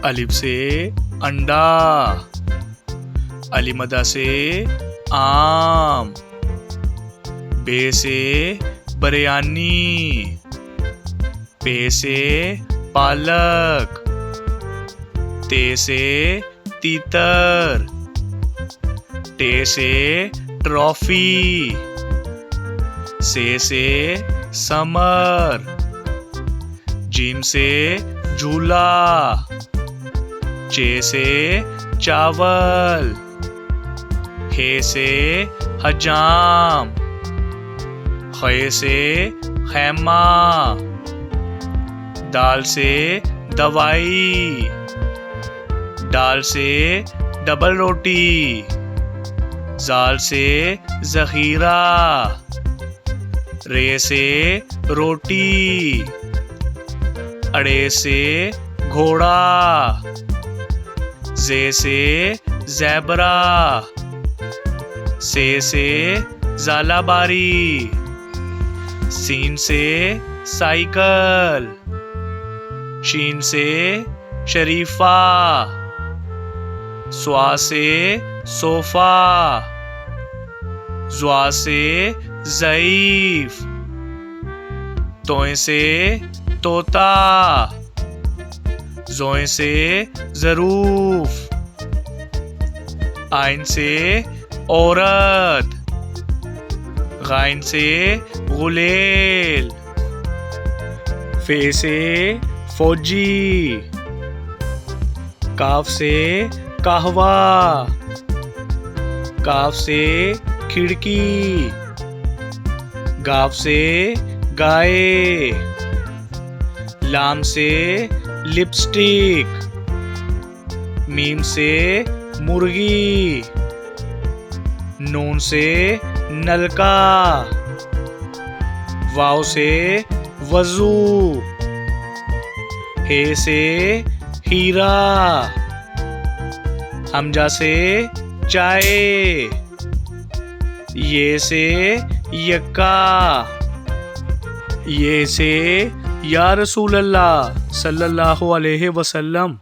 अलिफ से अंडा, अलिमदा से आम, बे से बिरयानी, पे से पालक, ते से तीतर, टे से ट्रॉफी, से समर, जीम से झूला, चे से चावल, हे से हजाम, खे से खैमा, दाल से दवाई, डाल से डबल रोटी, जाल से जखीरा, रे से रोटी, अड़े से घोड़ा, जे से ज़ेबरा, से ज़ालाबारी, सीन से साइकिल, शीन से शरीफा, स्वा से सोफा, ज़्वा से ज़ईफ, तोय से तोता, ज़ोय से ज़रूफ, आइन से औरत, गाइन से गुलेल, फे से फौजी, काफ से कहवा, काफ से खिड़की, गाफ से गाय, लाम से लिपस्टिक, मीम से मुर्गी, नून से नलका, वाव से वजू, हे से हीरा, हमजा से चाय, ये से यक्का, ये से या रसूल अल्लाह सल्लल्लाहु अलैहि वसल्लम।